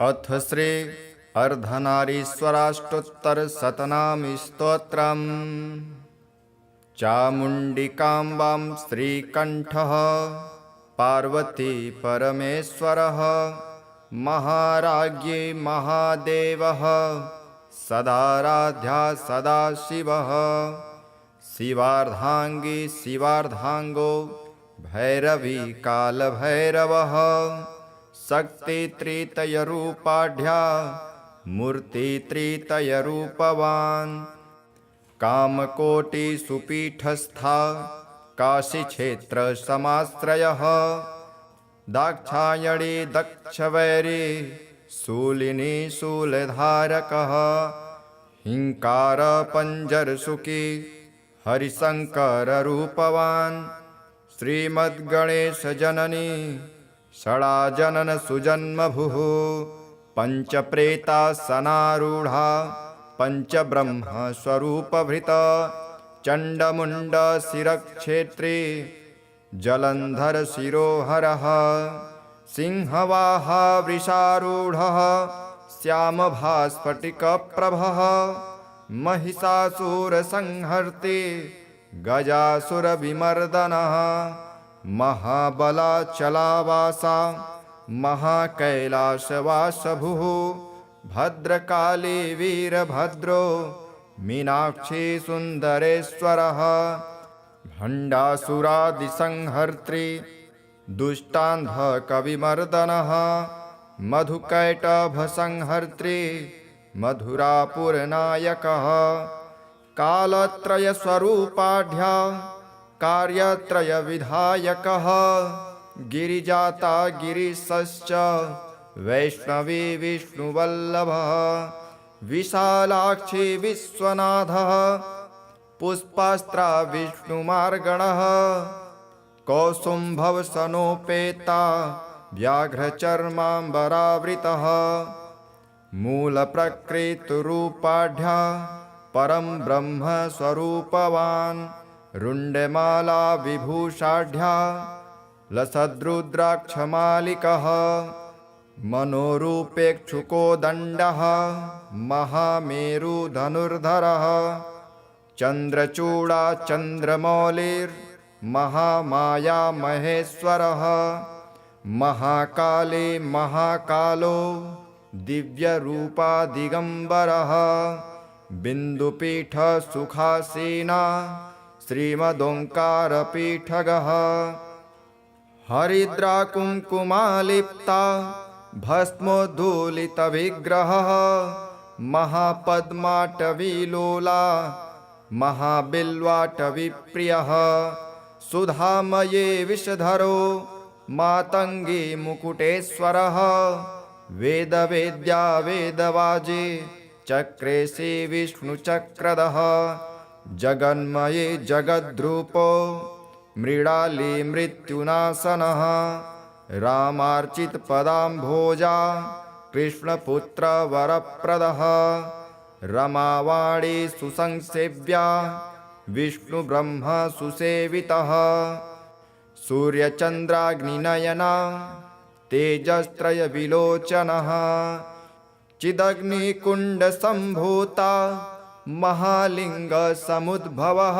अथ श्री अर्धनारीश्वराष्टोत्तरशतनाम स्तोत्रम्। चामुण्डिकाम्बां श्रीकण्ठः पार्वती परमेश्वरः महाराज्ञी महादेवः सदाराध्या सदाशिवः शिवार्धांगी शिवार्धांगो भैरवी कालभैरवः शक्तित्रितयरूपाढ्या मूर्तित्रितयरूपवान् कामकोटिसुपीठस्था काशीक्षेत्रसमाश्रयः दाक्षायणी दक्षवैरी शूलिनी शूलधारकः हिंकारपञ्जरसुखी हरिशङ्कररूपवान् श्रीमद्गणेशजननी षडाजननसुजन्मभुः पञ्चप्रेता सनारूढा पञ्चब्रह्मस्वरूपभृता चण्डमुण्डशिरक्षेत्री जलन्धरशिरोहरः सिंहवाहा वृषारूढः श्यामभास्फटिकप्रभः महिषासुरसंहर्त्री गजासुरविमर्दनः महाबलाचलावासा महाकैलासवासभुः भद्रकाली वीरभद्रो मीनाक्षी सुन्दरेश्वरः भण्डासुरादिसंहर्त्री दुष्टान्धकविमर्दनः मधुकैटभसंहर्त्री मधुरापुरनायकः कालत्रयस्वरूपाढ्या कार्यत्रयविधायकः गिरिजाता गिरीशश्च वैष्णवी विष्णुवल्लभः विशालाक्षी विश्वनाथः पुष्पास्त्रा विष्णुमार्गणः कौसुम्भवसनोपेता व्याघ्रचर्माम्बरावृतः मूलप्रकृतिरूपाढ्या परं ब्रह्मस्वरूपवान् रुण्डमाला विभूषाढ्या लसद्रुद्राक्षमालिकः मनोरूपेक्षुकोदण्डः महामेरुधनुर्धरः चन्द्रचूडा चन्द्रमौलिर्महामाया महेश्वरः महाकाली महाकालो दिव्यरूपा दिगम्बरः बिन्दुपीठसुखासीना श्रीमदोङ्कारपीठगः हरिद्राकुङ्कुमालिप्ता भस्मोद्धूलितविग्रहः महापद्माटवीलोला महाबिल्वाटवीप्रियः सुधामये विषधरो मातङ्गी मुकुटेश्वरः वेदवेद्या वेदवाजे चक्रेशे विष्णुचक्रधः जगन्मये जगद्रूपो मृडाली मृत्युनाशनः रामार्चितपदाम्भोजा कृष्णपुत्रवरप्रदः रमावाणी सुसंसेव्या विष्णुब्रह्मसुसेवितः सूर्यचन्द्राग्निनयना तेजस्त्रयविलोचनः चिदग्निकुण्डसम्भूता महालिङ्गसमुद्भवः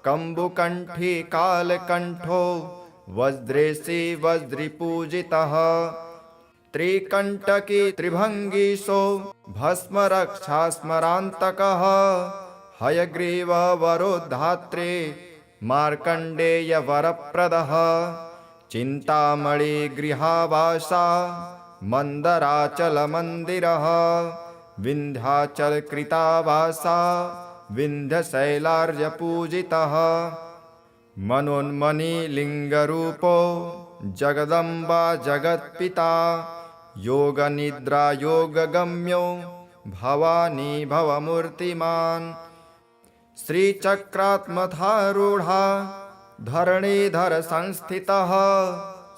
कम्बुकण्ठी कालकण्ठो वज्रेशी वज्रिपूजितः त्रिकण्टकी त्रिभङ्गीशो भस्मरक्षास्मरान्तकः हयग्रीववरोद्धात्रे मार्कण्डेयवरप्रदः चिन्तामणिगृहावासा मन्दराचलमन्दिरः विन्ध्याचलकृतावासा विन्ध्यशैलार्यपूजितः मनोन्मणिलिङ्गरूपो जगदम्बा जगत्पिता योगनिद्रायोगगम्यो भवानी भवमूर्तिमान् श्रीचक्रात्मधारूढा धरणीधरसंस्थितः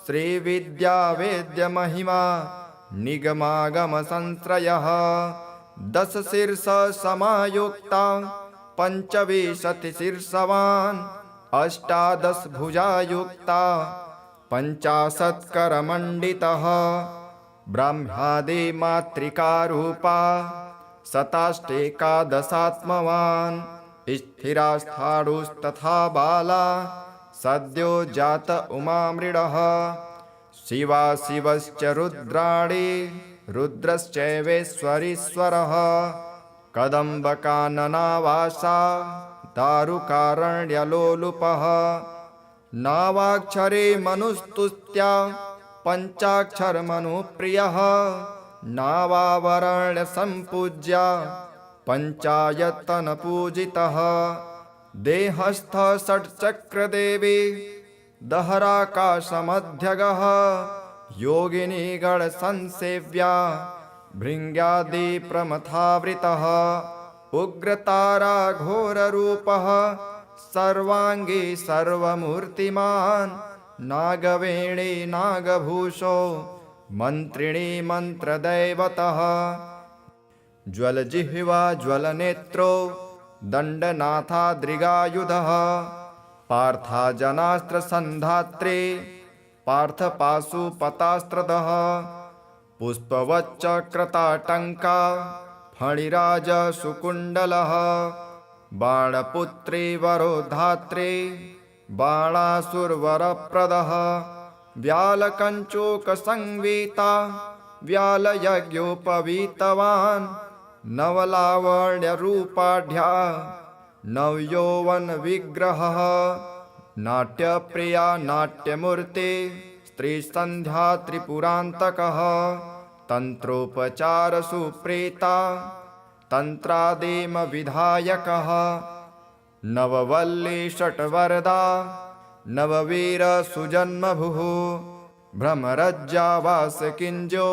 श्रीविद्यावेद्यमहिमा निगमागमसंश्रयः दशशीर्षसमायुक्ता पञ्चविंशतिशीर्षवान् अष्टादशभुजायुक्ता पञ्चाशत्करमण्डितः ब्रह्मादि मातृकारूपा शताष्टेकादशात्मवान् स्थिरास्थाणुस्तथा बाला सद्यो जात उमामृडः शिवा शिवश्च रुद्राणि रुद्रश्चैवेश्वरीश्वरः कदम्बकाननावासा दारुकारण्यलोलुपः नावाक्षरे मनुस्तुत्या पञ्चाक्षरमनुप्रियः नावावरण्यसम्पूज्या पञ्चायतनपूजितः देहस्थ षट्चक्रदेवी दहराकाशमध्यगः योगिनी गणसंसेव्या भृङ्ग्यादिप्रमथावृतः उग्रतारा घोररूपः सर्वाङ्गी सर्वमूर्तिमान् नागवेणी नागभूषो मन्त्रिणी मन्त्रदैवतः ज्वलजिह्वा ज्वलनेत्रो दण्डनाथाद्रिगायुधः पार्थाजनास्त्रसन्धात्रे पार्थपाशुपतास्त्रदः पुष्पवच्चक्रताटङ्का फणिराजसुकुण्डलः बाणपुत्री वरोधात्रे बाणासुरवरप्रदः व्यालकञ्चूकसंवीता व्यालयज्ञोपवीतवान् नवलावण्यरूपाढ्या नवयौवनविग्रहः नाट्यप्रिया नाट्यमूर्ते स्त्रीसन्ध्या त्रिपुरान्तकः तन्त्रोपचारसुप्रीता तन्त्रादिमविधायकः नववल्ली षट्वरदा नववीरसुजन्मभुः भ्रमरज्जावासकिञ्जो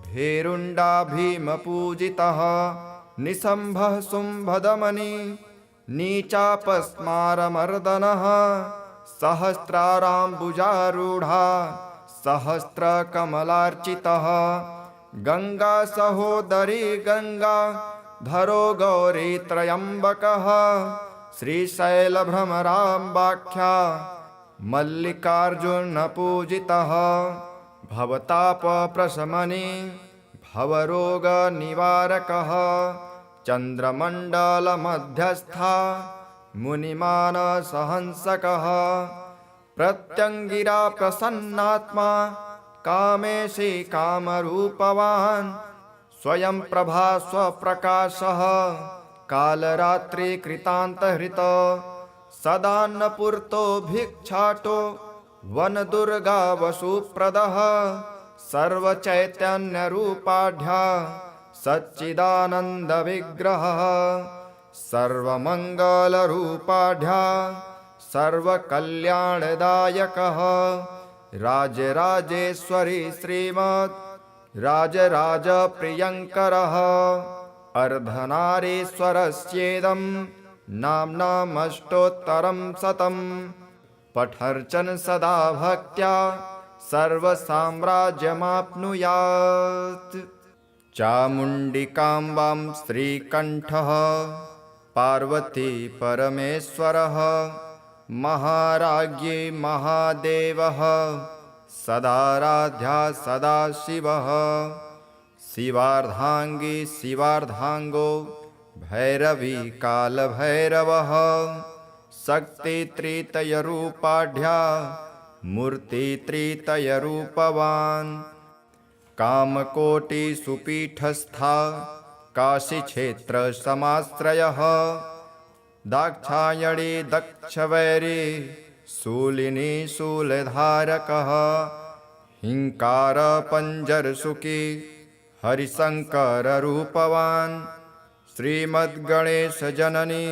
भेरुण्डा भीमपूजितः निशम्भः शुम्भदमनी नीचापस्मारमर्दनः सहस्राराम्बुजारूढा सहस्रकमलार्चितः गंगा सहोदरी गंगा धरो गौरी त्रयंबकः श्रीशैलभ्रमराम्बाख्या मल्लिकार्जुनपूजितः भवतापप्रशमनी भवरोगनिवारकः चन्द्रमण्डलमध्यस्था मुनिमानसहंसकः प्रत्यङ्गिरा प्रसन्नात्मा कामेशी कामरूपवान् स्वयं प्रभा स्वप्रकाशः कालरात्रिकृतान्तहृत सदान्नपूर्तो भिक्षाटो वनदुर्गा वसुप्रदः सर्वचैतन्यरूपाढ्या सच्चिदानन्दविग्रहः सर्वमङ्गलरूपाढ्या सर्वकल्याणदायकः राजराजेश्वरी श्रीमद् राजराजप्रियङ्करः अर्धनारीश्वरस्येदं नाम्नामष्टोत्तरं शतं पठर्चन सदा भक्त्या सर्वसाम्राज्यमाप्नुयात् चामुण्डिकाम्बां श्रीकण्ठः पार्वती परमेश्वरः महाराज्ञी महादेवः सदाराध्या सदाशिवः शिवार्धांगी शिवार्धांगो भैरवी कालभैरवः शक्तित्रितयरूपाढ्या मूर्तित्रितयरूपवान् कामकोटिसुपीठस्था काशीक्षेत्रसमाश्रयः दाक्षायणी दक्षवैरी शूलिनी शूलधारकः हिंकारपञ्जरसुखी हरिशङ्कररूपवान् श्रीमद्गणेशजननी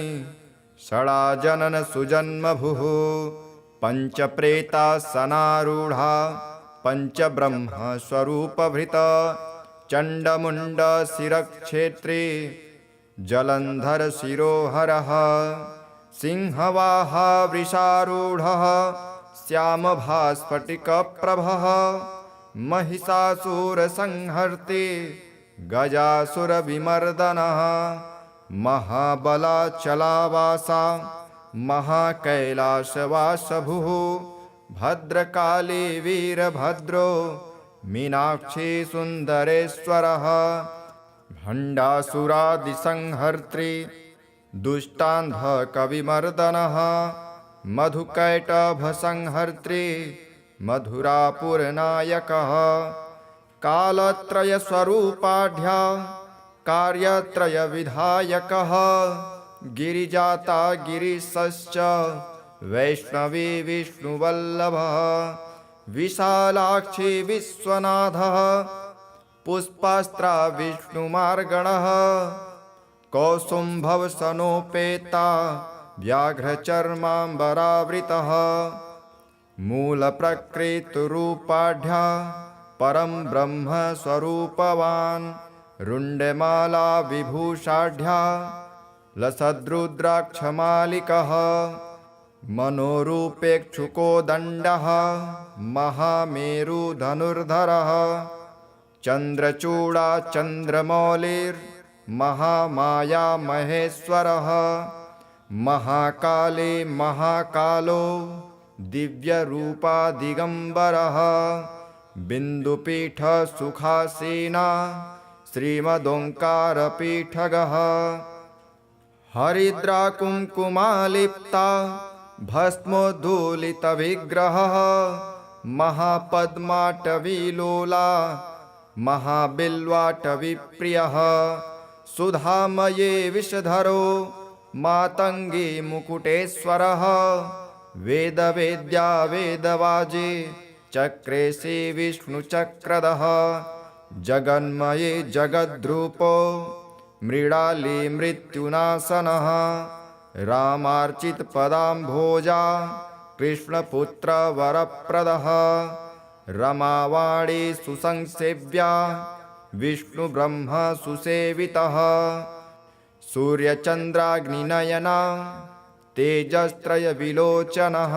षडाजननसुजन्मभुः पञ्चप्रेतासनारूढा पञ्चब्रह्मस्वरूपभृत चण्डमुण्डशिरक्षेत्री जलन्धरशिरोहरः सिंहवाहा वृषारूढः श्यामभास्फटिकप्रभः महिषासुरसंहर्ती गजासुरविमर्दनः महाबलाचलावासा महाकैलासवासभुः भद्रकाली वीरभद्रो मीनाक्षी सुन्दरेश्वरः भण्डासुरादिसंहर्त्री दुष्टान्धकविमर्दनः मधुकैटभसंहर्त्री मधुरापुरनायकः कालत्रयस्वरूपाढ्य कार्यत्रयविधायकः गिरिजाता गिरीशश्च वैष्णवी विष्णुवल्लभः विशालाक्षी विश्वनाथः पुष्पास्त्रा विष्णुमार्गणः कौसुम्भवसनोपेता व्याघ्रचर्माम्बरावृतः मूलप्रकृतिरूपाढ्य परं ब्रह्मस्वरूपवान् रुण्डमाला विभूषाढ्य लसद्रुद्राक्षमालिकः मनोरूपेक्षुकोदण्डः महामेरुधनुर्धरः चन्द्रचूडाचन्द्रमौलिर्महामाया महेश्वरः महाकाले महाकालो दिव्यरूपादिगम्बरः बिन्दुपीठसुखासीना श्रीमदोङ्कारपीठगः हरिद्राकुङ्कुमालिप्ता भस्मोद्धूलितविग्रहः महापद्माटवीलोला महाबिल्वाटवीप्रियः सुधामये विषधरो मातङ्गी मुकुटेश्वरः वेदवेद्या वेदवाजे चक्रेशे विष्णुचक्रधः जगन्मये जगद्रूपो मृडाली मृत्युनाशनः रामार्चितपदाम्भोजा कृष्णपुत्रवरप्रदः रमावाणी सुसंसेव्या विष्णुब्रह्मसुसेवितः सूर्यचन्द्राग्निनयना तेजस्त्रयविलोचनः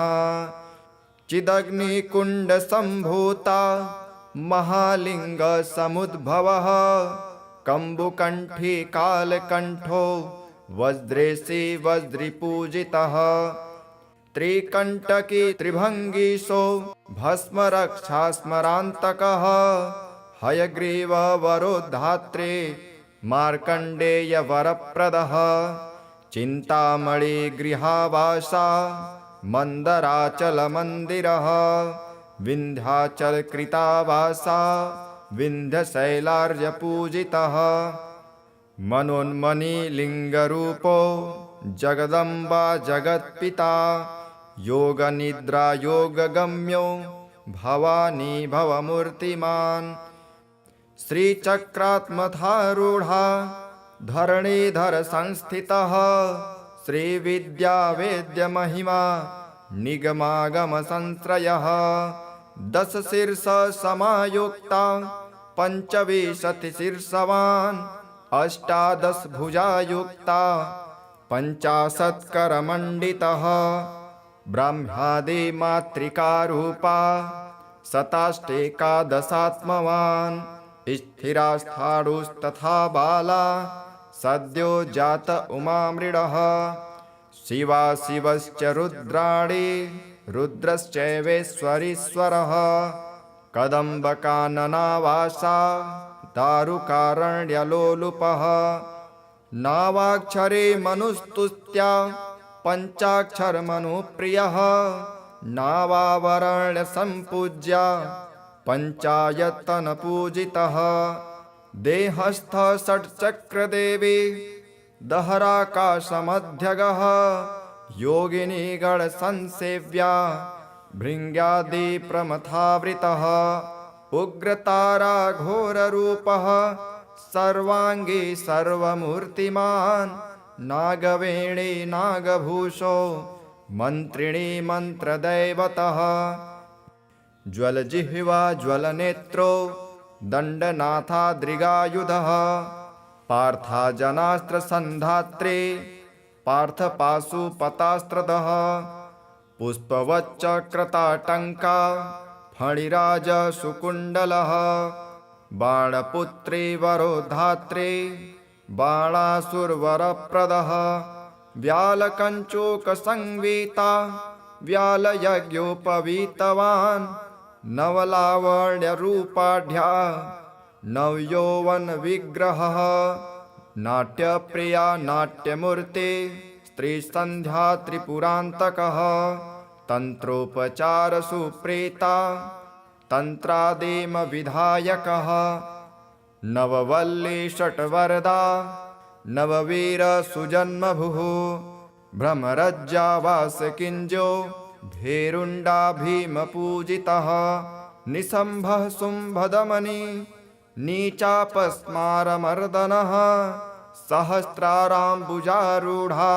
चिदग्निकुण्डसम्भूता महालिङ्गसमुद्भवः कम्बुकण्ठी कालकण्ठो वज्रेशे वज्रिपूजितः त्रिकण्टकी त्रिभङ्गीशो भस्मरक्षास्मरान्तकः हयग्रीववरोद्धात्रे मार्कण्डेयवरप्रदः चिन्तामणिगृहावासा मन्दराचलमन्दिरः विन्ध्याचलकृतावासा विन्ध्यशैलार्यपूजितः मनोन्मणिलिङ्गरूपो जगदम्बा जगत्पिता योगनिद्रायोगगम्यो भवानी भवमूर्तिमान् श्रीचक्रात्मधारूढा धरणीधर संस्थितः श्रीविद्यावेद्यमहिमा निगमागमसंश्रयः दशशीर्षसमायुक्ता पञ्चविंशतिशीर्षवान् अष्टादशभुजायुक्ता पञ्चाशत्करमण्डितः ब्रह्मादिमातृकारूपा शताष्टेकादशात्मवान् स्थिरास्थाणुस्तथा बाला सद्यो जात उमामृडः शिवा शिवश्च रुद्राणि रुद्रश्चैवेश्वरीश्वरः कदम्बकाननावासा दारुकारण्यलोलुपः नावाक्षरे मनुस्तुत्या पञ्चाक्षरमनुप्रियः नावावरण्यसम्पूज्या पञ्चायतनपूजितः देहस्थ षट्चक्रदेवी दहराकाशमध्यगः योगिनी गणसंसेव्या भृङ्ग्यादिप्रमथावृतः उग्रतारा घोररूपः सर्वाङ्गी सर्वमूर्तिमान् नागवेणी नागभूषो मन्त्रिणी मन्त्रदैवतः ज्वलजिह्वा ज्वलनेत्रो दण्डनाथाद्रिगायुधः पार्थाजनास्त्रसन्धात्रे पार्थपाशुपतास्त्रदः पुष्पवच्चक्रताटङ्का फणिराजसुकुण्डलः बाणपुत्री वरोधात्रे बाणासुरवरप्रदः व्यालकञ्चूकसंवीता व्यालयज्ञोपवीतवान् नवलावण्यरूपाढ्या नवयौवनविग्रहः नाट्यप्रिया नाट्यमूर्ते स्त्रीसन्ध्या त्रिपुरान्तकः तन्त्रोपचारसुप्रीता तन्त्रादेमविधायकः नववल्ली षट्वरदा नववीरसुजन्मभुः भ्रमरज्जावासकिञ्जो भेरुण्डा भीमपूजितः निशम्भः शुम्भदमनी नीचापस्मारमर्दनः सहस्राराम्बुजारूढा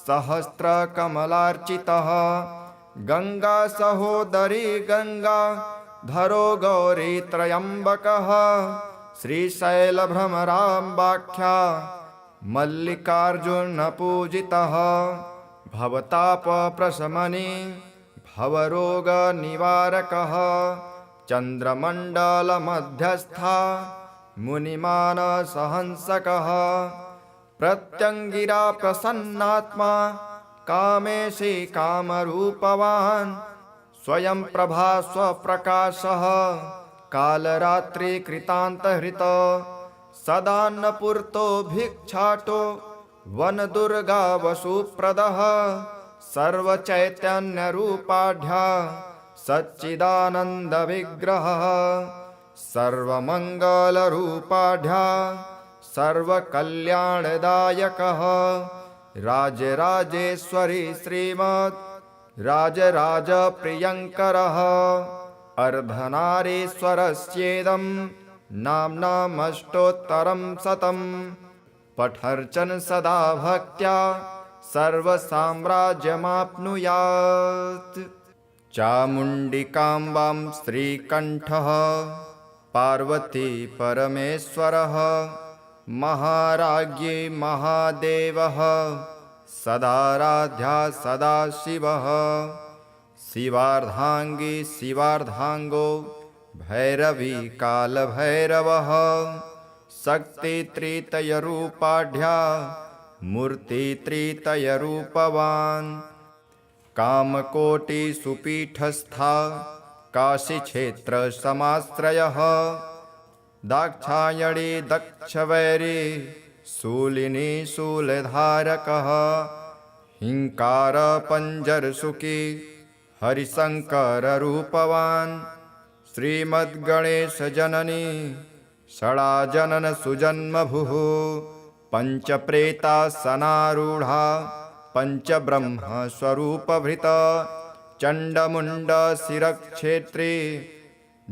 सहस्रकमलार्चितः गंगा सहोदरी गंगा धरो गौरी त्रयंबकः श्रीशैलभ्रमराम्बाख्या मल्लिकार्जुनपूजितः भवतापप्रशमनी भवरोगनिवारकः चन्द्रमण्डलमध्यस्था मुनिमानसहंसकः प्रत्यङ्गिरा प्रसन्नात्मा कामेशी कामरूपवान् स्वयं प्रभा स्वप्रकाशः कालरात्रिकृतान्तहृत सदान्नपूर्तो भिक्षाटो वनदुर्गावसुप्रदः सर्वचैतन्यरूपाढ्या सच्चिदानन्दविग्रहः सर्वमङ्गलरूपाढ्या सर्वकल्याणदायकः राजराजेश्वरी श्रीमद् राजराजप्रियङ्करः अर्धनारीश्वरस्येदं नाम्नामष्टोत्तरं शतं पठर्चन सदा भक्त्या सर्वसाम्राज्यमाप्नुयात् चामुण्डिकाम्बां श्रीकण्ठः पार्वती परमेश्वरः महाराज्ञी महादेवः सदाराध्या सदाशिवः शिवार्धांगी शिवार्धांगो भैरवी कालभैरवः शक्तित्रितयरूपाढ्या मूर्तित्रितयरूपवान् कामकोटिसुपीठस्था काशीक्षेत्रसमाश्रयः दाक्षायणी दक्षवैरी शूलिनी शूलधारकः हिंकारपञ्जरसुखी हरिशङ्कररूपवान् श्रीमद्गणेशजननी षडाजननसुजन्मभुः पञ्चप्रेतासनारूढा पञ्चब्रह्मस्वरूपभृता चण्डमुण्डशिरक्षेत्री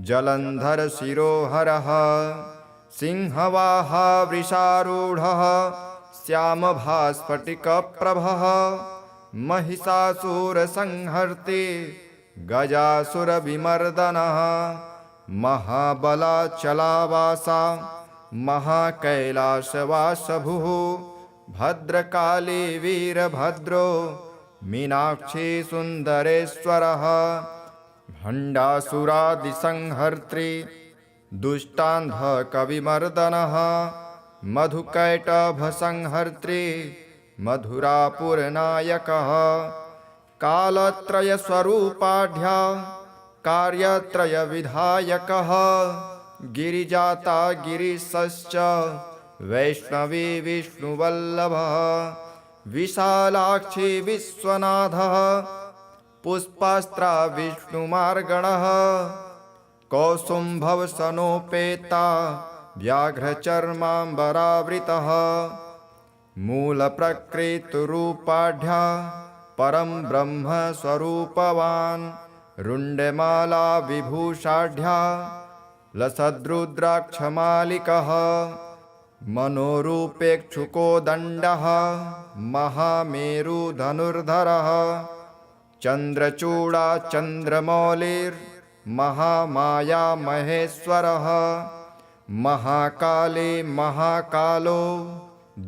जलन्धरशिरोहरः सिंहवाहा वृषारूढः श्यामभास्फटिकप्रभः महिषासुरसंहर्त्री गजासुरविमर्दनः महाबलाचलावासा महाकैलासवासभुः भद्रकाली वीरभद्रो मीनाक्षी सुन्दरेश्वरः भण्डासुरादिसंहर्त्री दुष्टान्धकविमर्दनः मधुकैटभसंहर्त्री मधुरापुरनायकः कालत्रयस्वरूपाढ्या कार्यत्रयविधायकः गिरिजाता गिरीशश्च वैष्णवी विष्णुवल्लभः विशालाक्षी विश्वनाथः पुष्पास्त्रा विष्णुमार्गणः कौसुम्भवसनोपेता व्याघ्रचर्माम्बरावृतः मूलप्रकृतिरूपाढ्या परं ब्रह्मस्वरूपवान् रुण्डमाला विभूषाढ्या लसद्रुद्राक्षमालिकः मनोरूपेक्षुकोदण्डः महामेरुधनुर्धरः चन्द्रचूडा चन्द्रमौलिर्महामाया महेश्वरः महाकाली महाकालो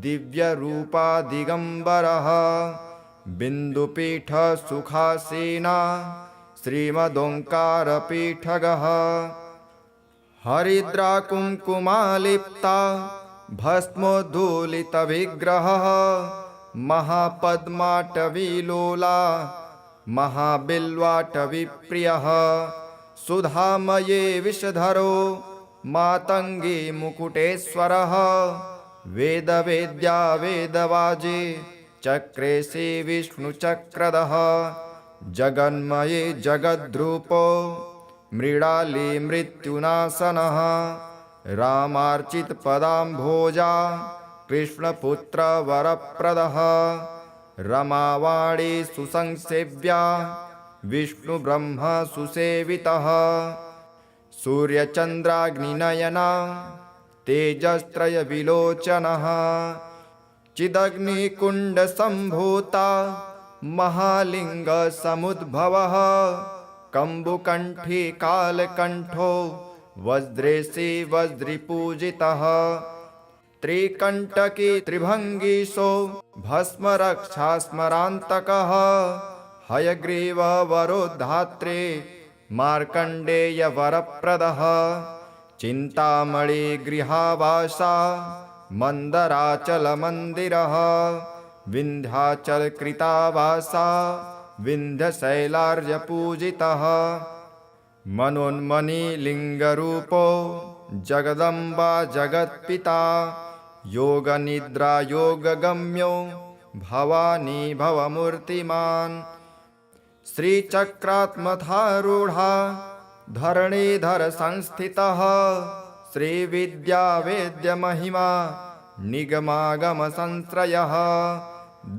दिव्यरूपा दिगम्बरः बिन्दुपीठसुखासीना श्रीमदोङ्कारपीठगः हरिद्राकुङ्कुमालिप्ता भस्मोद्धूलितविग्रहः महापद्माटवीलोला महाबिल्वाटवीप्रियः सुधामये विषधरो मातङ्गी मुकुटेश्वरः वेदवेद्या वेदवाजे चक्रेशे विष्णुचक्रधः जगन्मये जगद्रूपो मृडाली मृत्युनाशनः रामार्चितपदाम्भोजा कृष्णपुत्रवरप्रदः रमावाणी सुसंसेव्या विष्णुब्रह्म सुसेवितः सूर्यचन्द्राग्निनयना तेजस्त्रयविलोचनः चिदग्निकुण्डसम्भूता महालिङ्गसमुद्भवः कम्बुकण्ठी कालकण्ठो वज्रेशे वज्रिपूजितः त्रिकण्टकी त्रिभङ्गीशो भस्मरक्षास्मरान्तकः हयग्रीववरोधात्रे मार्कण्डेयवरप्रदः चिन्तामणिगृहावासा मन्दराचलमन्दिरः विन्ध्याचलकृतावासा विन्ध्यशैलार्यपूजितः मनोन्मणिलिङ्गरूपो जगदम्बा जगत्पिता योगनिद्रायोगगम्यो भवानी भवमूर्तिमान् श्रीचक्रात्मधारूढा धरणीधर संस्थितः श्रीविद्यावेद्यमहिमा निगमागमसंश्रयः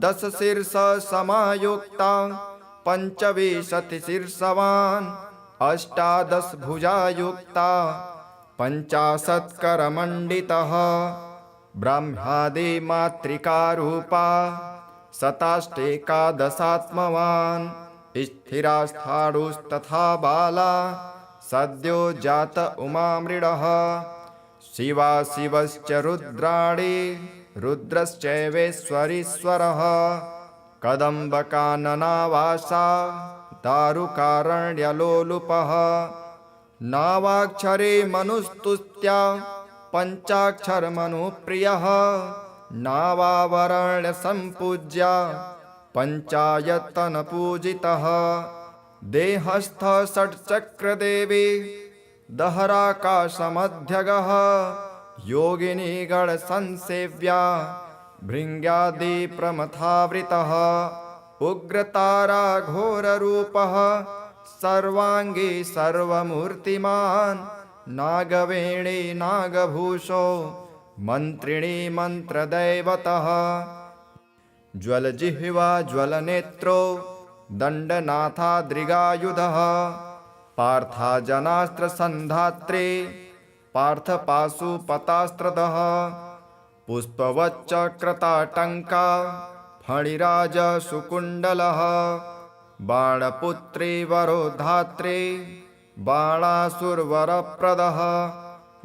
दशशीर्षसमायुक्ता पञ्चविंशतिशीर्षवान् अष्टादशभुजायुक्ता पञ्चाशत्करमण्डितः ब्रह्मादिमातृकारूपा शताष्टेकादशात्मवान् स्थिरास्थाणुस्तथा बाला सद्यो जात उमामृडः शिवा शिवश्च रुद्राणि रुद्रश्चैवेश्वरीश्वरः कदम्बकाननावासा दारुकारण्यलोलुपः नावाक्षरे मनुस्तुत्या पञ्चाक्षरमनुप्रियः नावावरण्यसम्पूज्या पञ्चायतनपूजितः देहस्थ षट्चक्रदेवी दहराकाशमध्यगः योगिनी गणसंसेव्या भृङ्ग्यादिप्रमथावृतः उग्रतारा घोररूपः सर्वाङ्गी सर्वमूर्तिमान् नागवेणी नागभूषो मन्त्रिणी मन्त्रदैवतः ज्वलजिह्वा ज्वलनेत्रो दण्डनाथाद्रिगायुधः पार्थाजनास्त्रसन्धात्रे पार्थपाशुपतास्त्रदः पुष्पवच्चक्रताटङ्का फणिराजसुकुण्डलः बाणपुत्री वरोधात्रे बाणासुरवरप्रदः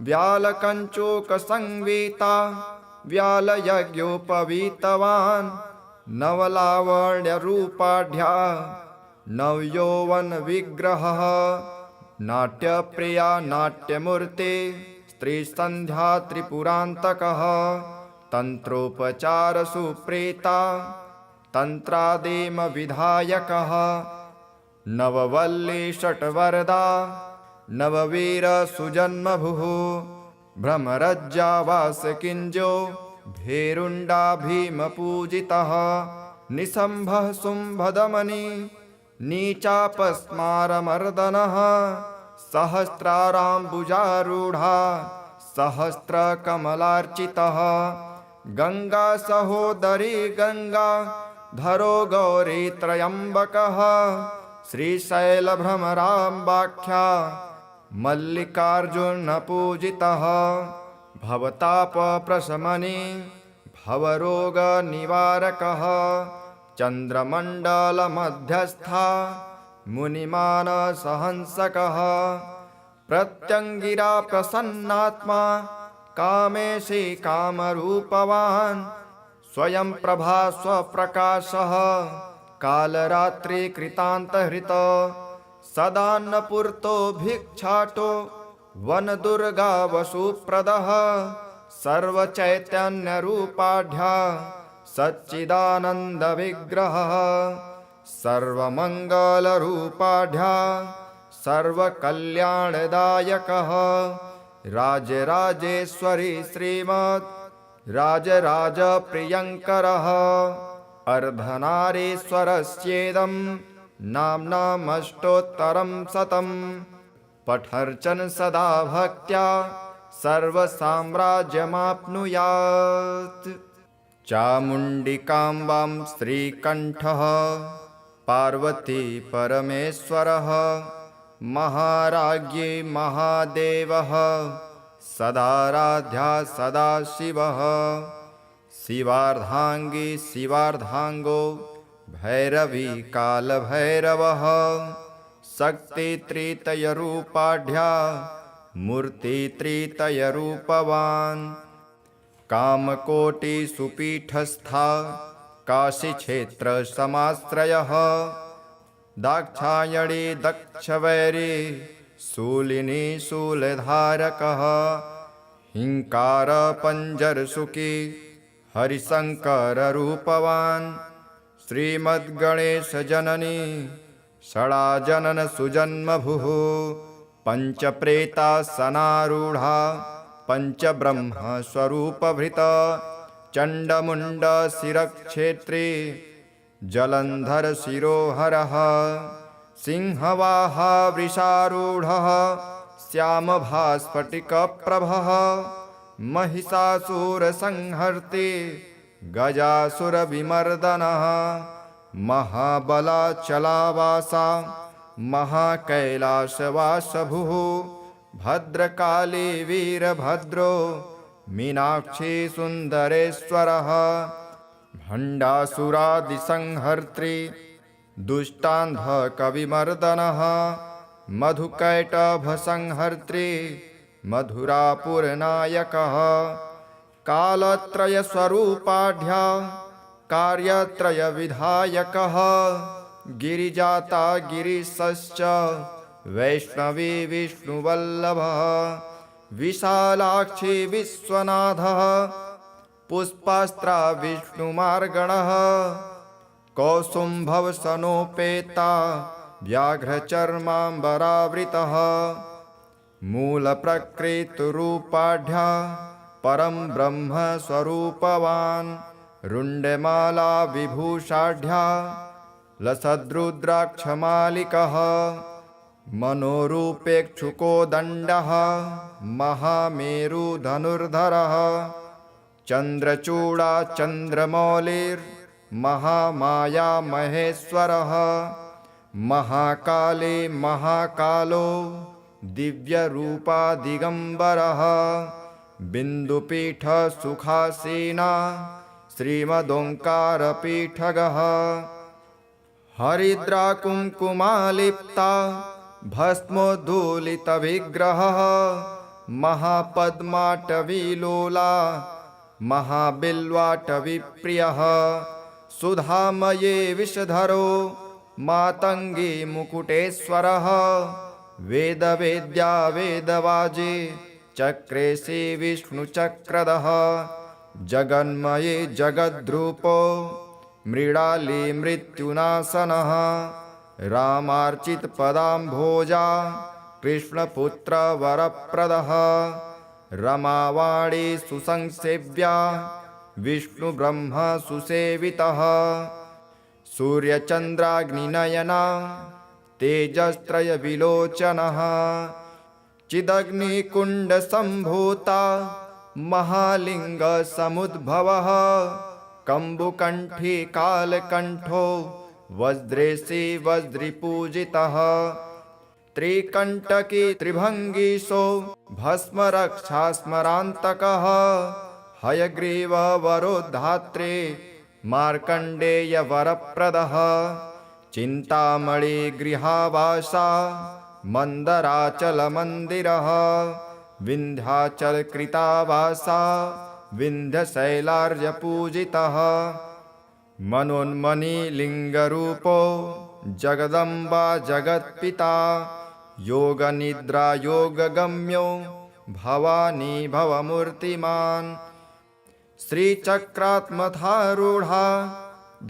व्यालकञ्चूकसंवीता व्यालयज्ञोपवीतवान् नवलावण्यरूपाढ्या नवयौवनविग्रहः नाट्यप्रिया नाट्यमूर्ते स्त्रीसन्ध्या त्रिपुरान्तकः तन्त्रोपचारसुप्रीता तन्त्रादिमविधायकः नववल्ली षट्वरदा नववीरसुजन्मभुः भ्रमरज्जावासकिञ्जो भेरुण्डा भीमपूजितः निशम्भः शुम्भदमनि नीचापस्मारमर्दनः सहस्राराम्बुजारूढा सहस्रकमलार्चितः गङ्गा सहोदरी गङ्गा धरो गौरीत्रयम्बकः श्रीशैलभ्रमराम्बाख्या मल्लिकार्जुनपूजितः भवतापप्रशमनी भवरोगनिवारकः चन्द्रमण्डलमध्यस्था मुनिमानसहंसकः प्रत्यङ्गिरा प्रसन्नात्मा कामेशी कामरूपवान् स्वयं प्रभा स्वप्रकाशः कालरात्रिकृतान्तहृत सदान्नपूर्तो भिक्षाटो वनदुर्गा वसुप्रदः सर्वचैतन्यरूपाढ्या सच्चिदानन्दविग्रहः सर्वमङ्गलरूपाढ्या सर्वकल्याणदायकः राजराजेश्वरी श्रीमत् राजराजप्रियङ्करः अर्धनारीश्वरस्येदं नाम्नामष्टोत्तरं शतं पठर्चन सदा भक्त्या सर्वसाम्राज्यमाप्नुयात्। चामुण्डिकाम्बां श्रीकण्ठः पार्वती परमेश्वरः महाराज्ञी महादेवः सदाराध्या सदाशिवः शिवार्धांगी शिवार्धांगो भैरवी कालभैरवः शक्तित्रितयरूपाढ्या मूर्तित्रितयरूपवान् कामकोटिसुपीठस्था काशीक्षेत्रसमाश्रयः दाक्षायणी दक्षवैरी शूलिनी शूलधारकः हिंकारपञ्जरसुखी हरिशङ्कररूपवान् श्रीमद्गणेशजननी षडाजननसुजन्मभुः पञ्चप्रेतासनारूढा पञ्चब्रह्मस्वरूपभृता चण्डमुण्डशिरक्षेत्री जलन्धरशिरोहरः सिंहवाहा वृषारूढः श्यामभास्फटिकप्रभः महिषासुरसंहर्त्री गजासुरविमर्दनः महाबलाचलावासा महाकैलासवासभुः भद्रकाली वीरभद्रो मीनाक्षी सुन्दरेश्वरः भण्डासुरादिसंहर्त्री दुष्टान्धकविमर्दनः मधुकैटभसंहर्त्री मधुरापुरनायकः कालत्रयस्वरूपाढ्या कार्यत्रयविधायकः गिरिजाता गिरीशश्च वैष्णवी विष्णुवल्लभः विशालाक्षी विश्वनाथः पुष्पास्त्रा विष्णुमार्गणः कौसुम्भवसनोपेता व्याघ्रचर्माम्बरावृतः मूलप्रकृतिरूपाढ्या परं ब्रह्मस्वरूपवान् रुण्डमाला विभूषाढ्या लसद्रुद्राक्षमालिकः मनोरूपेक्षुकोदण्डः महामेरुधनुर्धरः चन्द्रचूडा चन्द्रमौलिर्महामाया महेश्वरः महाकाली महाकालो दिव्यरूपा दिगम्बरः बिन्दुपीठसुखासीना श्रीमदोङ्कारपीठगः हरिद्राकुङ्कुमालिप्ता भस्मोद्धूलितविग्रहः महापद्माटवीलोला महाबिल्वाटवीप्रियः सुधामये विषधरो मातङ्गी मुकुटेश्वरः वेदवेद्या वेदवाजे चक्रेशे विष्णुचक्रधः जगन्मये जगद्रूपो मृडाली मृत्युनाशनः रामार्चितपदाम्भोजा कृष्णपुत्रवरप्रदः रमावाणी सुसंसेव्या विष्णुब्रह्मसुसेवितः सूर्यचन्द्राग्निनयना तेजस्त्रयविलोचनः चिदग्निकुण्डसम्भूता महालिङ्गसमुद्भवः कम्बुकण्ठी कालकण्ठो वज्रेशी वज्रिपूजितः त्रिकण्टकी त्रिभङ्गीशो भस्मरक्षास्मरान्तकः हयग्रीववरोद्धात्रे मार्कण्डेयवरप्रदः चिन्तामणिगृहावासा मन्दराचलमन्दिरः विन्ध्याचलकृतावासा विन्ध्यशैलार्यपूजितः मनोन्मणिलिङ्गरूपो जगदम्बा जगत्पिता योगनिद्रा योगगम्यो भवानी भवमूर्तिमान् श्रीचक्रात्मधारूढा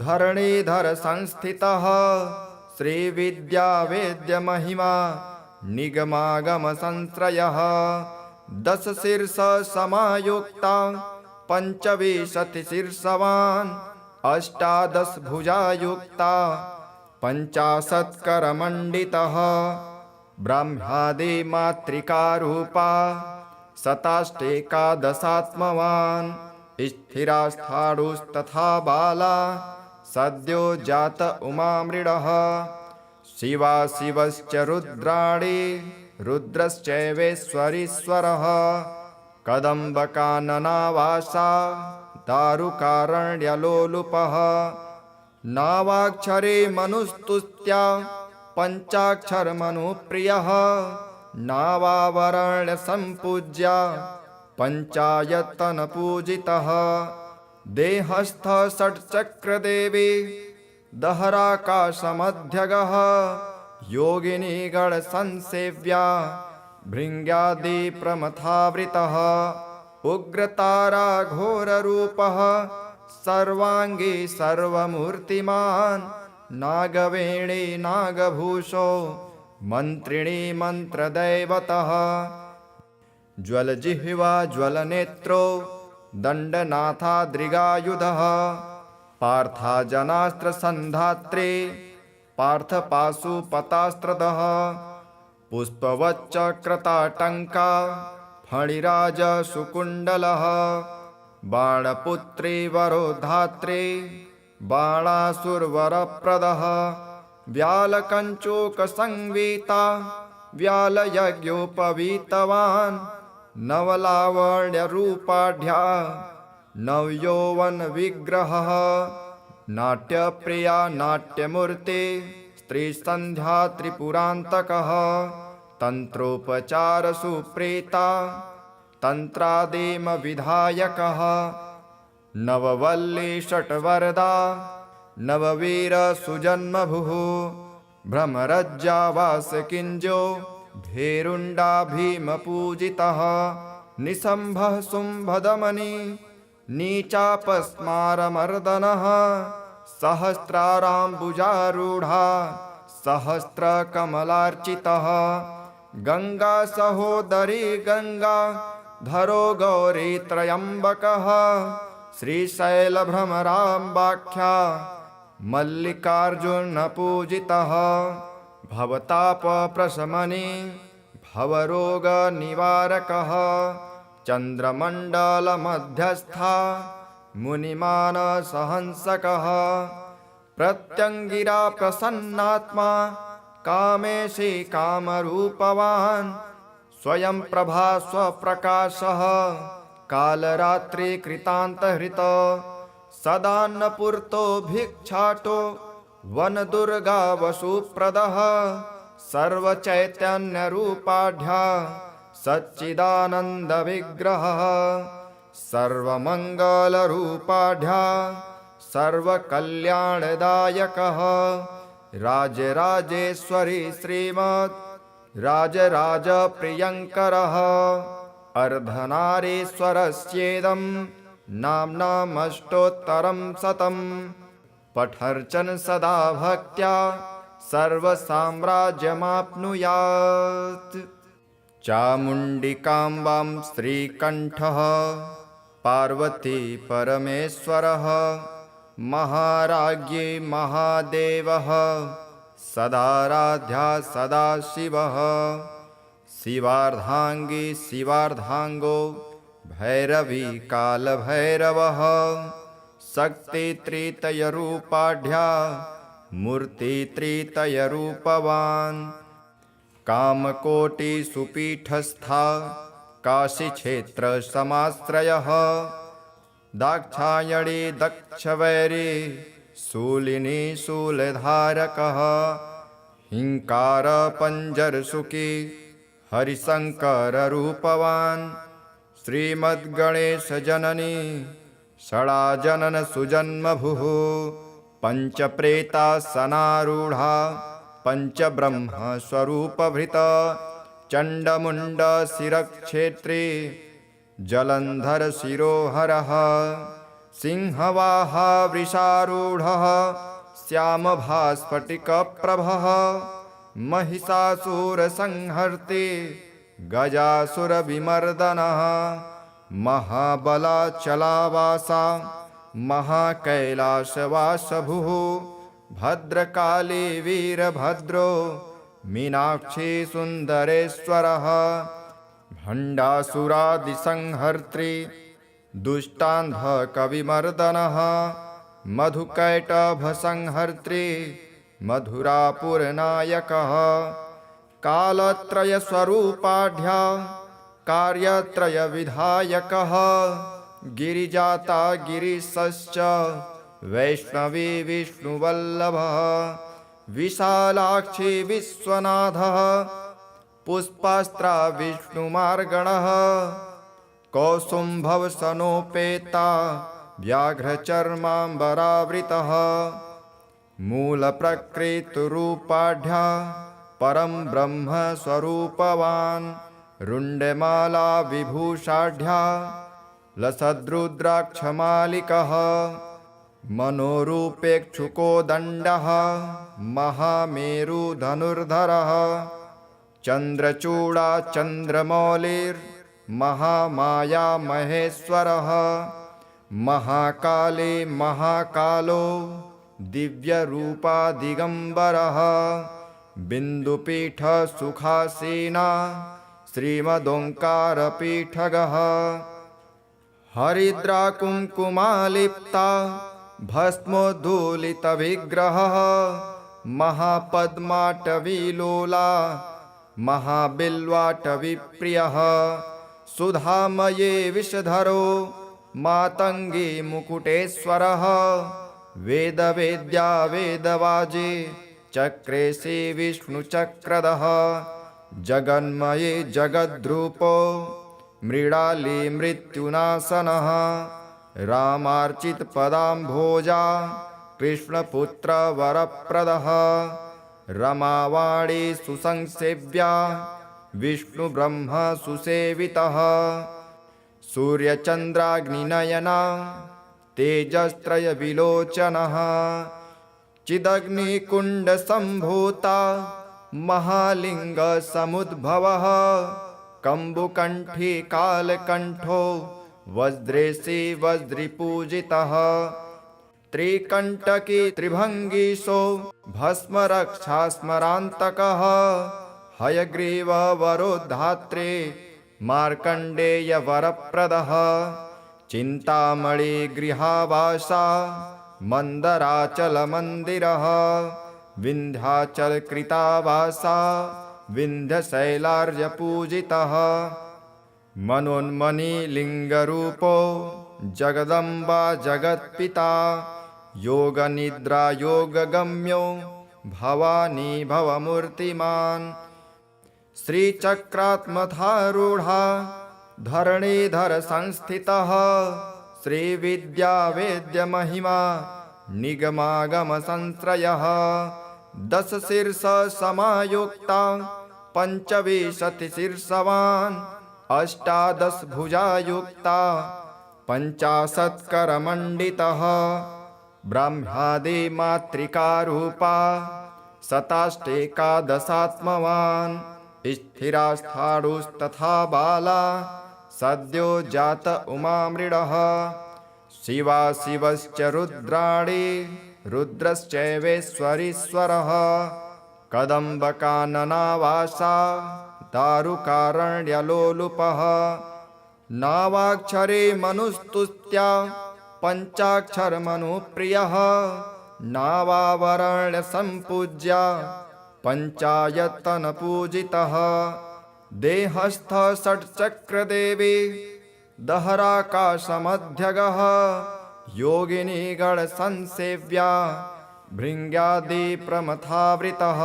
धरणीधर संस्थितः श्रीविद्यावेद्यमहिमा निगमागमसंश्रयः 10 शीर्षसमायुक्ता पंचविंशतिशीर्षवान् 18 भुजायुक्ता 50 करमण्डितः ब्रह्मादि मातृकारूपा 27 स्थिरास्थाणुस्तथा बाला सद्यो जात उमामृडः शिवा शिवश्च रुद्राणि रुद्रश्चैवेश्वरीश्वरः कदम्बकाननावासा दारुकारण्यलोलुपः नावाक्षरे मनुस्तुत्या पंचाक्षरमनुप्रियः नावावरण्यसम्पूज्या पंचायतनपूजितः देहस्थ षट्चक्रदेवी दहराकाशमध्यगः योगिनी गणसंसेव्या भृङ्ग्यादिप्रमथावृतः उग्रतारा घोररूपः सर्वाङ्गी सर्वमूर्तिमान् नागवेणी नागभूषो मन्त्रिणी मन्त्रदैवतः ज्वलजिह्वा ज्वलनेत्रो दण्डनाथाद्रिगायुधः पार्थाजनास्त्रसन्धात्रे पार्थपाशुपतास्त्रदः पुष्पवच्चक्रताटङ्का फणिराजसुकुण्डलः बाणपुत्री वरोधात्रे बाणासुरवरप्रदः व्यालकञ्चूकसंवीता व्यालयज्ञोपवीतवान् नवलावण्यरूपाढ्या नवयौवनविग्रहः नाट्यप्रिया नाट्यमूर्ति स्त्रीसन्ध्या त्रिपुरान्तकः तन्त्रोपचारसुप्रीता तन्त्रादिमविधायकः नववल्ली षट्वरदा नववीरसुजन्मभुः भ्रमरज्जावासकिञ्जो भेरुण्डा भीमपूजितः निशम्भः शुम्भदमनी नीचापस्मारमर्दनः सहस्राराम्बुजारूढा सहस्रकमलार्चितः गंगा सहोदरी गंगा धरो गौरी त्रयंबकः श्रीशैलभ्रमराम्बाख्या मल्लिकार्जुनपूजितः भवतापप्रशमनी भवरोगनिवारकः चन्द्रमण्डलमध्यस्था मुनिमानसहंसकः प्रत्यङ्गिरा प्रसन्नात्मा कामेशी कामरूपवान् स्वयं प्रभा स्वप्रकाशः कालरात्रिकृतान्तहृत सदान्नपूर्तो भिक्षाटो वनदुर्गा वसुप्रदः सर्वचैतन्यरूपाढ्या सच्चिदानन्दविग्रहः सर्वमङ्गलरूपाढ्या सर्वकल्याणदायकः राजराजेश्वरी श्रीमत् राजराजप्रियङ्करः अर्धनारीश्वरस्येदं नाम्नामष्टोत्तरं शतं पठर्चन सदा भक्त्या सर्वसाम्राज्यमाप्नुयात् चामुण्डिकाम्बां श्रीकण्ठः पार्वती परमेश्वरः महाराज्ञी महादेवः सदाराध्या सदाशिवः शिवार्धांगी शिवार्धांगो भैरवी कालभैरवः शक्तित्रितयरूपाढ्या मूर्तित्रितयरूपवान् कामकोटिसुपीठस्था काशीक्षेत्रसमाश्रयः दाक्षायणी दक्षवैरी शूलिनी शूलधारकः हिंकारपञ्जरसुखी हरिशङ्कररूपवान् श्रीमद्गणेशजननी षडाजननसुजन्मभुः पञ्चप्रेतासनारूढा पञ्चब्रह्मस्वरूपभृत चण्डमुण्डशिरक्षेत्री जलन्धरशिरोहरः सिंहवाहा वृषारूढः श्यामभास्फटिकप्रभः महिषासुरसंहर्ते गजासुरविमर्दनः महाबलाचलावासा महाकैलासवासभुः भद्रकाली वीरभद्रो मीनाक्षी सुन्दरेश्वरः भण्डासुरादिसंहर्त्री दुष्टान्धकविमर्दनः मधुकैटभसंहर्त्री मधुरापुरनायकः कालत्रयस्वरूपाढ्य कार्यत्रयविधायकः गिरिजाता गिरीशश्च वैष्णवी विष्णुवल्लभः विशालाक्षी विश्वनाथः पुष्पास्त्रा विष्णुमार्गणः कौसुम्भवसनोपेता व्याघ्रचर्माम्बरावृतः मूलप्रकृतिरूपाढ्य परं ब्रह्मस्वरूपवान् रुण्डमाला विभूषाढ्य लसद्रुद्राक्षमालिकः मनोरूपेक्षुकोदण्डः महामेरुधनुर्धरः चन्द्रचूडा चन्द्रमौलिर्महामाया महेश्वरः महाकाली महाकालो दिव्यरूपा दिगम्बरः बिन्दुपीठसुखासीना श्रीमदोङ्कारपीठगः हरिद्राकुङ्कुमालिप्ता भस्मोद्धूलितविग्रहः महापद्माटवीलोला महाबिल्वाटवीप्रियः सुधामये विषधरो मातङ्गी मुकुटेश्वरः वेदवेद्या वेदवाजे चक्रेशे विष्णुचक्रधः जगन्मये जगद्रूपो मृडाली मृत्युनाशनः रामार्चितपदाम्भोजा कृष्णपुत्रवरप्रदः रमावाणी सुसंसेव्या विष्णुब्रह्मसुसेवितः सूर्यचन्द्राग्निनयना तेजस्त्रयविलोचनः चिदग्निकुण्डसम्भूता महालिङ्गसमुद्भवः कम्बुकण्ठी कालकण्ठो वज्रेशे वज्रिपूजितः त्रिकण्टकी त्रिभङ्गीशो भस्मरक्षास्मरान्तकः हयग्रीववरोद्धात्रे मार्कण्डेयवरप्रदः चिन्तामणिगृहावासा मन्दराचलमन्दिरः विन्ध्याचलकृतावासा विन्ध्यशैलार्यपूजितः मनोन्मणिलिङ्गरूपो जगदम्बा जगत्पिता योगनिद्रा योगगम्यो भवानी भवमूर्तिमान् श्रीचक्रात्मधारूढा धरणीधर संस्थितः श्रीविद्यावेद्यमहिमा निगमागमसंश्रयः दशशीर्षसमायुक्ता पञ्चविंशतिशीर्षवान् अष्टादशभुजायुक्ता पञ्चाशत्करमण्डितः ब्रह्मादिमातृकारूपा शताष्टेकादशात्मवान् स्थिरास्थाणुस्तथा बाला सद्यो जात उमामृडः शिवा शिवश्च रुद्राणि रुद्रश्चैवेश्वरीश्वरः कदम्बकाननावासा दारुकारण्यलोलुपः नावाक्षरे मनुस्तुत्या पञ्चाक्षरमनुप्रियः नावावरण्यसम्पूज्या पञ्चायतनपूजितः देहस्थ षट्चक्रदेवी दहराकाशमध्यगः योगिनीगणसंसेव्या भृङ्ग्यादिप्रमथावृतः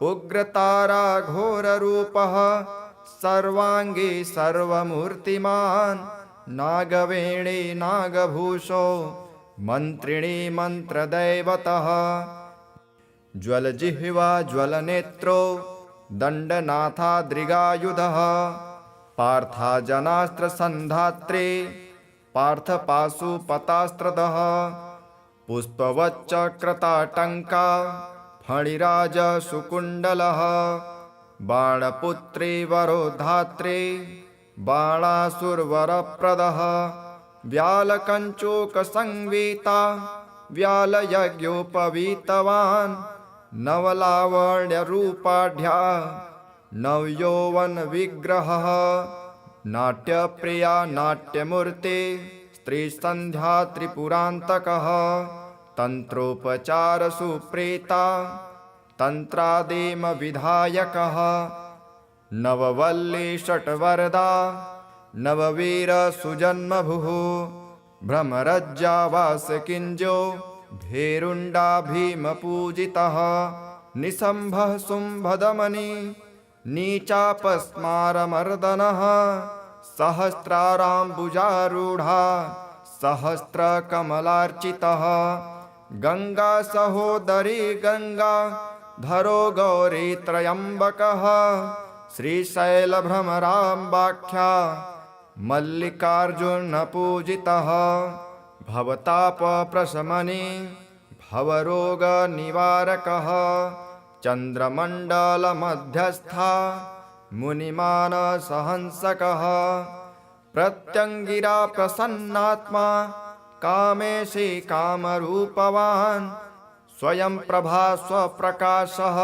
उग्रतारा घोररूपः सर्वाङ्गी सर्वमूर्तिमान् नागवेणी नागभूषो मन्त्रिणी मन्त्रदैवतः ज्वलजिह्वा ज्वलनेत्रो दण्डनाथाद्रिगायुधः पार्थाजनास्त्रसन्धात्रे पार्थपाशुपतास्त्रदः पुष्पवच्चक्रताटङ्का फणिराज सुकुण्डलः बाणपुत्री वरो धात्री बाणासुरवरप्रदः व्यालकञ्चूकसंवीता व्यालयज्ञोपवीतवान् नवलावण्यरूपाढ्या नवयौवनविग्रहः नाट्यप्रिया नाट्यमूर्ते स्त्रीसन्ध्या त्रिपुरान्तकः तन्त्रोपचारसुप्रीता तन्त्रादिमविधायकः नववल्ली षट्वरदा नववीरसुजन्मभुः भ्रमरज्जावासकिञ्जो भेरुण्डा भीमपूजितः निशम्भः शुम्भदमनि नीचापस्मारमर्दनः सहस्राराम्बुजारूढा सहस्रकमलार्चितः गङ्गा सहोदरी गङ्गा धरो गौरी त्रयम्बकः श्रीशैलभ्रमराम्बाख्या मल्लिकार्जुनपूजितः भवतापप्रशमने भवरोगनिवारकः चन्द्रमण्डलमध्यस्था मुनिमानसहंसकः प्रत्यङ्गिरा प्रसन्नात्मा कामेशी कामरूपवान् स्वयं प्रभा स्वप्रकाशः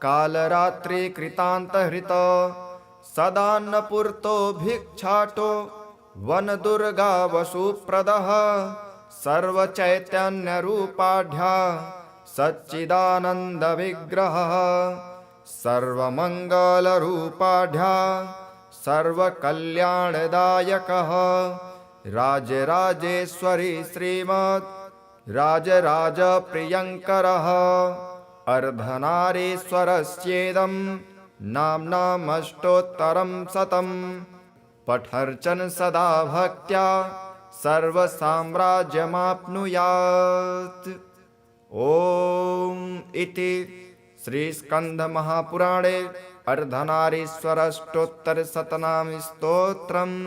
कालरात्रिकृतान्तहृत सदान्नपूर्तो भिक्षाटो वनदुर्गावसुप्रदः सर्वचैतन्यरूपाढ्या सच्चिदानन्दविग्रहः सर्वमङ्गलरूपाढ्या सर्वकल्याणदायकः राजराजेश्वरी श्रीमद् राजराजप्रियङ्करः अर्धनारीश्वरस्येदं नाम्नामष्टोत्तरं शतं पठर्चन सदा भक्त्या सर्वसाम्राज्यमाप्नुयात्। ॐ इति श्रीस्कन्धमहापुराणे अर्धनारीश्वराष्टोत्तरशतनामस्तोत्रम्।